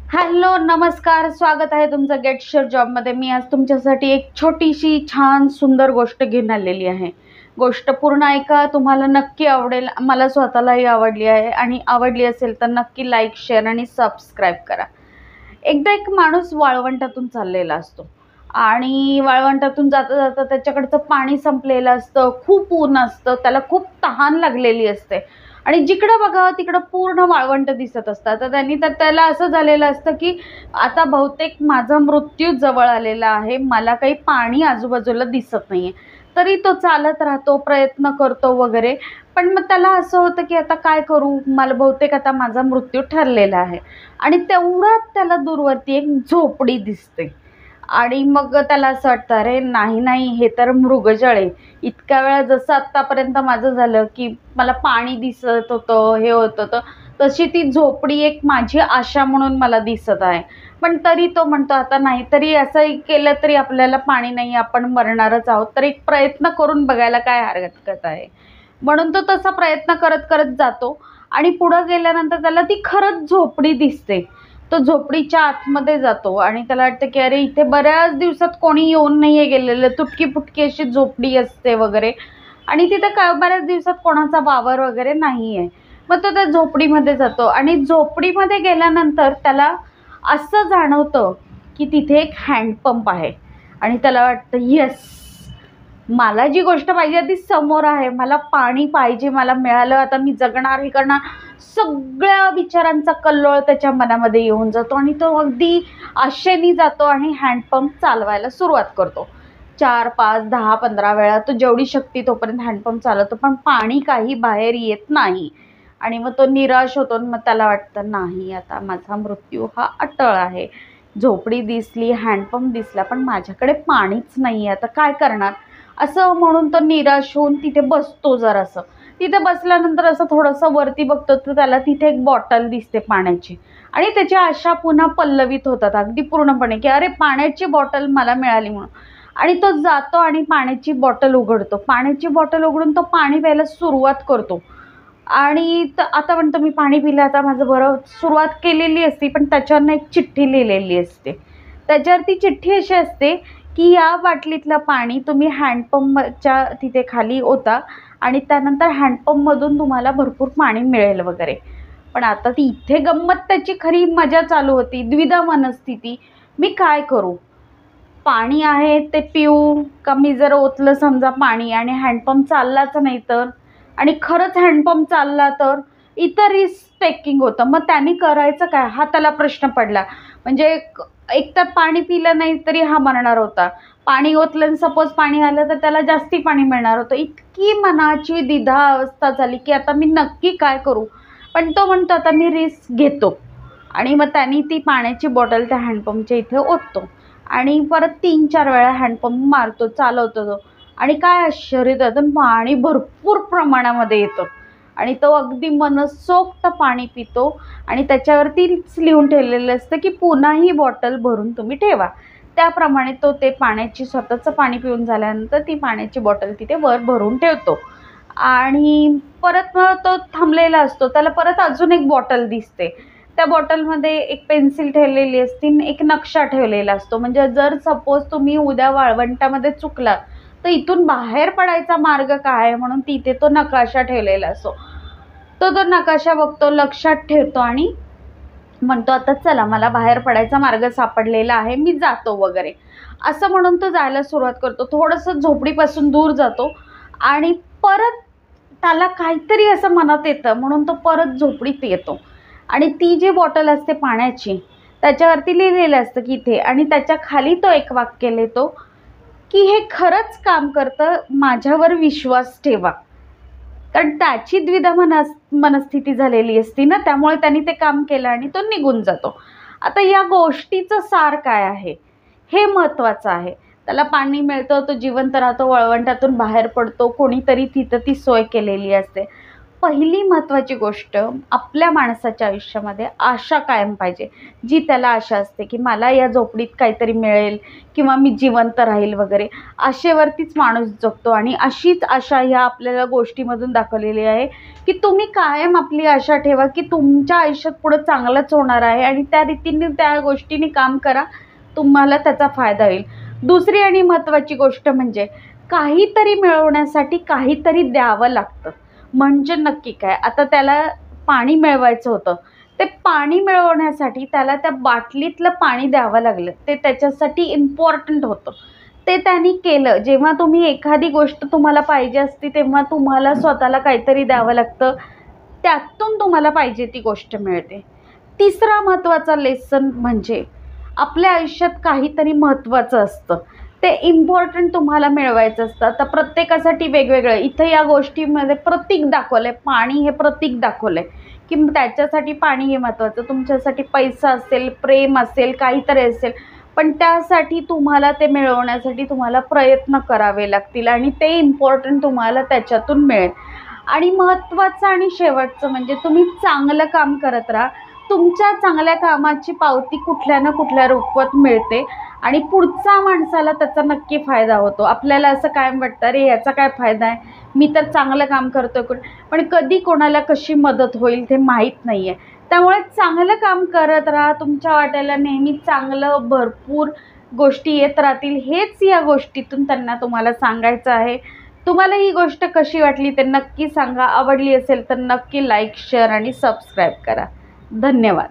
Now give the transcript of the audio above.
Hello नमस्कार, स्वागत आहे तुमचं गेट शुअर जॉबमध्ये. मी आज तुमच्यासाठी एक छोटीशी छान सुंदर गोष्ट घेऊन आलेली आहे. गोष्ट पूर्ण ऐका, तुम्हाला नक्की आवडेल. मला स्वतःलाही आवडली आहे आणि आवडली असेल तर नक्की लाईक, शेअर आणि सबस्क्राईब करा. एकदा एक माणूस वाळवंटातून चाललेला असतो आणि वाळवंटातून जाता जाता त्याच्याकडचं पाणी संपलेलं असतं, खूप ऊन असतं, त्याला खूप तहान लागलेली असते आणि जिकडं बघावं तिकडं पूर्ण वाळवंट दिसत असतात. तर त्याला असं झालेलं असतं की आता बहुतेक माझा मृत्यू जवळ आलेला आहे, मला काही पाणी आजूबाजूला दिसत नाही आहे. तरी तो चालत राहतो, प्रयत्न करतो वगैरे. पण मग त्याला असं होतं की आता काय करू, मला बहुतेक आता माझा मृत्यू ठरलेला आहे. आणि तेवढ्यात त्याला दूरवरती एक झोपडी दिसते आणि मग त्याला असं वाटतं, अरे नाही नाही, हे तर मृगजळ आहे. इतक्या वेळा जसं आत्तापर्यंत माझं झालं की मला पाणी दिसत होतं, हे होत होतं, तशी ती झोपडी एक माझी आशा म्हणून मला दिसत आहे. पण तरी तो म्हणतो आता नाही, तरी असंही केलं तरी आपल्याला पाणी नाही, आपण मरणारच आहोत, तर एक प्रयत्न करून बघायला काय हरकत आहे. म्हणून तो तसा प्रयत्न करत करत जातो आणि पुढं गेल्यानंतर त्याला ती खरंच झोपडी दिसते. तो झोपडीच्या आतमध्ये जातो आणि त्याला वाटतं की अरे इथे बऱ्याच दिवसात कोणी येऊन नाही आहे गेलेलं, तुटकी फुटकी अशी झोपडी असते वगैरे आणि तिथं काय बऱ्याच दिवसात कोणाचा वावर वगैरे नाही आहे. मग तो त्या झोपडीमध्ये जातो आणि झोपडीमध्ये गेल्यानंतर त्याला असं जाणवतं की तिथे एक हँडपंप आहे आणि त्याला वाटतं येस, मला जी गोष्ट पाहिजे ती समोर आहे, मला पाणी पाहिजे, मला मिळालं, आता मी जगणार, हे करणार. सगळ्या विचारांचा कल्लोळ त्याच्या मनामध्ये येऊन जातो आणि तो अगदी आशेने जातो आणि हँडपंप चालवायला सुरुवात करतो. 4, 5, 10, 15 वेळा तो जेवढी शक्ती तोपर्यंत हँडपंप चालवतो, पण पाणी काही बाहेर येत नाही. आणि मग तो निराश होतो. मग त्याला वाटतं नाही, आता माझा मृत्यू हा अटळ आहे. झोपडी दिसली, हँडपंप दिसला, पण माझ्याकडे पाणीच नाही आहे, आता काय करणार. असं म्हणून तो निराश होऊन तिथे बसतो. जरासं तिथे बसल्यानंतर असं थोडंसं वरती बघतो तर त्याला तिथे एक बॉटल दिसते पाण्याची आणि त्याची आशा पुन्हा पल्लवित होतात अगदी पूर्णपणे की अरे पाण्याची बॉटल मला मिळाली म्हणून. आणि तो जातो आणि पाण्याची बॉटल उघडतो. पाण्याची बॉटल उघडून तो पाणी प्यायला सुरुवात करतो आणि आता म्हणतो मी पाणी पिलं, आता माझं बरं. सुरुवात केलेली असते पण त्याच्यावरनं एक चिठ्ठी लिहिलेली असते. त्याच्यावरती चिठ्ठी अशी असते की या बाटलीतलं पाणी तुम्ही हँडपंपच्या तिथे खाली ओता आणि त्यानंतर हँडपंपमधून तुम्हाला भरपूर पाणी मिळेल वगैरे. पण आता ती इथे गंमत त्याची खरी मजा चालू होती. द्विधा मनस्थिती, मी काय करू, पाणी आहे ते पिऊ का मी जर ओतलं समजा पाणी आणि हँडपंप चाललाच नाही तर, आणि खरंच हँडपंप चालला तर इतर रिस्क टेकिंग होतं. मग त्यांनी करायचं काय हा त्याला प्रश्न पडला. म्हणजे एक तर पाणी पिलं नाही तरी हा मरणार होता, पाणी ओतलं सपोज पाणी आलं तर त्याला जास्ती पाणी मिळणार होतं. इतकी मनाची द्विधा अवस्था झाली की आता मी नक्की काय करू. पण तो म्हणतो आता मी रिस्क घेतो आणि मग त्यांनी ती पाण्याची बॉटल त्या हँडपंपच्या इथे ओततो आणि परत 3-4 वेळा हँडपंप मारतो, चालवतो तो. आणि काय आश्चर्य, त्यातून पाणी भरपूर प्रमाणामध्ये येतं आणि तो अगदी मनसोक्त पाणी पितो आणि त्याच्यावरतीच लिहून ठेवलेलं असतं की पुन्हा ही बॉटल भरून तुम्ही ठेवा. त्याप्रमाणे तो ते पाण्याची स्वतःचं पाणी पिऊन झाल्यानंतर ती पाण्याची बॉटल तिथे वर भरून ठेवतो आणि परत मग तो थांबलेला असतो. त्याला परत अजून एक बॉटल दिसते. त्या बॉटलमध्ये एक पेन्सिल ठेवलेली असते, एक नक्षा ठेवलेला असतो. म्हणजे जर सपोज तुम्ही उद्या वाळवंटामध्ये चुकला तर इथून बाहेर पडायचा मार्ग काय आहे म्हणून तिथे तो नकाशा ठेवलेला असतो. तो नकाशा बघतो, लक्षात ठेवतो आणि म्हणतो आता चला, मला बाहेर पडायचा मार्ग सापडलेला आहे, मी जातो वगैरे. असं म्हणून तो जायला सुरुवात करतो. थोडंसं झोपडीपासून दूर जातो आणि परत त्याला काहीतरी असं मनात येतं म्हणून तो परत झोपडीत येतो आणि ती जी बॉटल असते पाण्याची त्याच्यावरती लिहिलेलं असतं की इथे, आणि त्याच्या खाली तो एक वाक्य लिहितो की हे खरंच काम करतं, माझ्यावर विश्वास ठेवा. कारण त्याची द्विधा मनस्थिती झालेली असती ना, त्यामुळे त्यांनी ते काम केलं आणि तो निघून जातो. आता या गोष्टीचं सार काय आहे हे महत्त्वाचं आहे. त्याला पाणी मिळतं, तो जिवंत राहतो, वळवंटातून बाहेर पडतो, कोणीतरी तिथं ती सोय केलेली असते. पहिली महत्त्वाची गोष्ट, आपल्या माणसाच्या आयुष्यामध्ये आशा कायम पाहिजे. जी त्याला आशा असते की मला या झोपडीत काहीतरी मिळेल किंवा मी जिवंत राहील वगैरे, आशेवरतीच माणूस जगतो. आणि अशीच आशा ह्या आपल्याला गोष्टीमधून दाखवलेली आहे की तुम्ही कायम आपली आशा ठेवा की तुमच्या आयुष्यात पुढं चांगलंच होणार आहे आणि त्या रीतीने त्या गोष्टीने काम करा, तुम्हाला त्याचा फायदा होईल. दुसरी आणि महत्त्वाची गोष्ट म्हणजे काहीतरी मिळवण्यासाठी काहीतरी द्यावं लागतं. म्हणजे नक्की काय, आता त्याला पाणी मिळवायचं होतं, ते पाणी मिळवण्यासाठी त्याला त्या बाटलीतलं पाणी द्यावं लागलं, ते त्याच्यासाठी इम्पॉर्टंट होतं. ते त्यांनी केलं. जेव्हा तुम्ही एखादी गोष्ट तुम्हाला पाहिजे असते तेव्हा तुम्हाला स्वतःला काहीतरी द्यावं लागतं, त्यातून तुम्हाला पाहिजे ती गोष्ट मिळते. तिसरा महत्त्वाचा लेसन म्हणजे आपल्या आयुष्यात काहीतरी महत्त्वाचं असतं, ते इम्पॉर्टंट तुम्हाला मिळवायचं असतं. आता प्रत्येकासाठी वेगवेगळं, इथं या गोष्टीमध्ये प्रतीक दाखवलं आहे, पाणी हे प्रतीक दाखवलं आहे की त्याच्यासाठी पाणी हे महत्त्वाचं. तुमच्यासाठी पैसा असेल, प्रेम असेल, काहीतरी असेल, पण त्यासाठी तुम्हाला ते मिळवण्यासाठी तुम्हाला प्रयत्न करावे लागतील आणि ते इम्पॉर्टंट तुम्हाला त्याच्यातून मिळेल. आणि महत्त्वाचं आणि शेवटचं म्हणजे तुम्ही चांगलं काम करत राहा. तुमच्या चांगल्या कामाची पावती कुठल्या ना कुठल्या रूपात मिळते आणि पुढचा माणसाला त्याचा नक्की फायदा होतो. आपल्याला असं कायम वाटतं, अरे याचा काय फायदा आहे, मी तर चांगलं काम करतो, पण कधी कोणाला कशी मदत होईल ते माहीत नाही आहे. त्यामुळे चांगलं काम करत राहा. तुमच्या वाट्याला नेहमी चांगलं भरपूर गोष्टी येत राहतील. हेच या गोष्टीतून त्यांना तुम्हाला सांगायचं आहे. तुम्हाला ही गोष्ट कशी वाटली ते नक्की सांगा. आवडली असेल तर नक्की लाईक, शेअर आणि सबस्क्राईब करा. धन्यवाद.